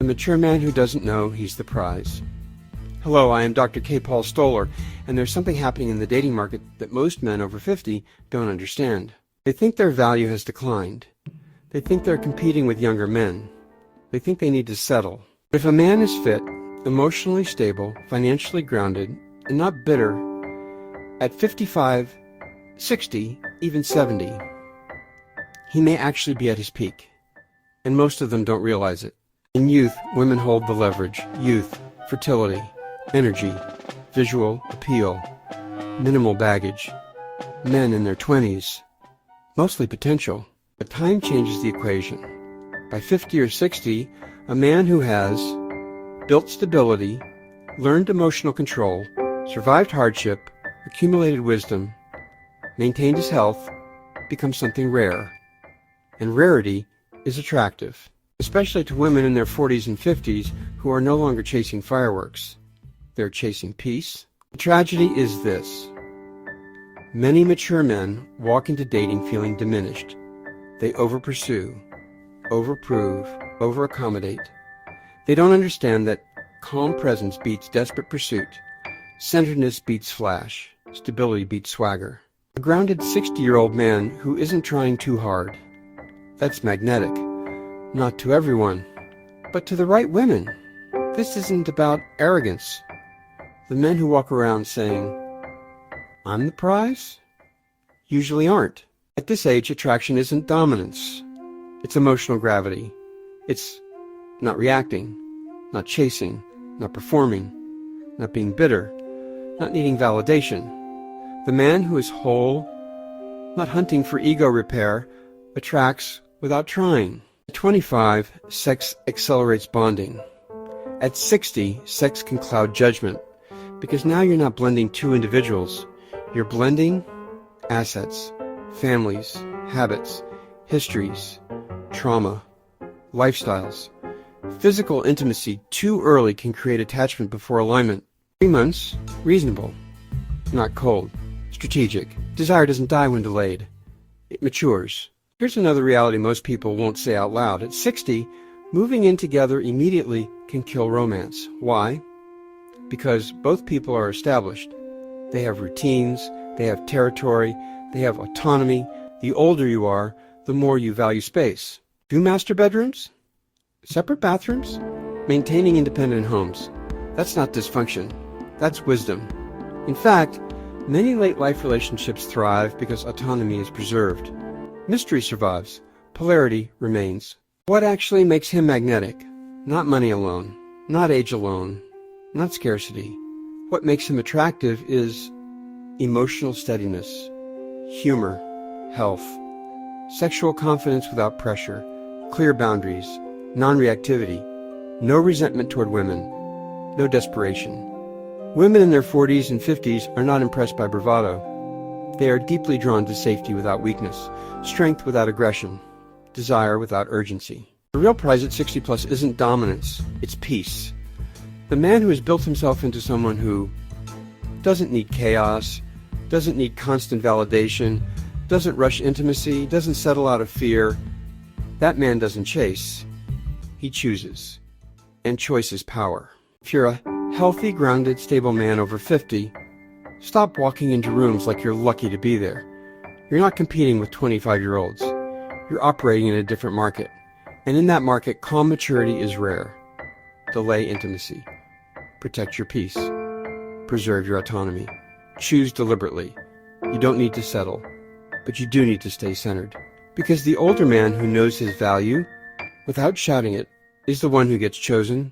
The mature man who doesn't know he's the prize. Hello, I am Dr. Paul Stoller, and there's something happening in the dating market that most men over 50 don't understand. They think their value has declined. They think they're competing with younger men. They think they need to settle. But if a man is fit, emotionally stable, financially grounded, and not bitter, at 55, 60, even 70, he may actually be at his peak. And most of them don't realize it. In youth, women hold the leverage. Youth, fertility, energy, visual appeal, minimal baggage. Men in their 20s, mostly potential. But time changes the equation. By 50 or 60, a man who has built stability, learned emotional control, survived hardship, accumulated wisdom, maintained his health, becomes something rare. And rarity is attractive, especially to women in their 40s and 50s who are no longer chasing fireworks. They're chasing peace. The tragedy is this. Many mature men walk into dating feeling diminished. They over-pursue, over-prove, over-accommodate. They don't understand that calm presence beats desperate pursuit. Centeredness beats flash. Stability beats swagger. A grounded 60-year-old man who isn't trying too hard. That's magnetic. Not to everyone, but to the right women. This isn't about arrogance. The men who walk around saying, "I'm the prize," usually aren't. At this age, attraction isn't dominance. It's emotional gravity. It's not reacting, not chasing, not performing, not being bitter, not needing validation. The man who is whole, not hunting for ego repair, attracts without trying. At 25, sex accelerates bonding. At 60, sex can cloud judgment, because now you're not blending two individuals. You're blending assets, families, habits, histories, trauma, lifestyles. Physical intimacy too early can create attachment before alignment. 3 months, reasonable. Not cold. Strategic. Desire doesn't die when delayed. It matures. Here's another reality most people won't say out loud. At 60, moving in together immediately can kill romance. Why? Because both people are established. They have routines, they have territory, they have autonomy. The older you are, the more you value space. 2 master bedrooms? Separate bathrooms? Maintaining independent homes. That's not dysfunction. That's wisdom. In fact, many late-life relationships thrive because autonomy is preserved. Mystery survives. Polarity remains. What actually makes him magnetic? Not money alone. Not age alone. Not scarcity. What makes him attractive is emotional steadiness, humor, health, sexual confidence without pressure, clear boundaries, non-reactivity, no resentment toward women, no desperation. Women in their 40s and 50s are not impressed by bravado. They are deeply drawn to safety without weakness, strength without aggression, desire without urgency. The real prize at 60 plus isn't dominance, it's peace. The man who has built himself into someone who doesn't need chaos, doesn't need constant validation, doesn't rush intimacy, doesn't settle out of fear, that man doesn't chase. He chooses. And choice is power. If you're a healthy, grounded, stable man over 50, stop walking into rooms like you're lucky to be there. You're not competing with 25-year-olds. You're operating in a different market. And in that market, calm maturity is rare. Delay intimacy. Protect your peace. Preserve your autonomy. Choose deliberately. You don't need to settle, but you do need to stay centered. Because the older man who knows his value, without shouting it, is the one who gets chosen,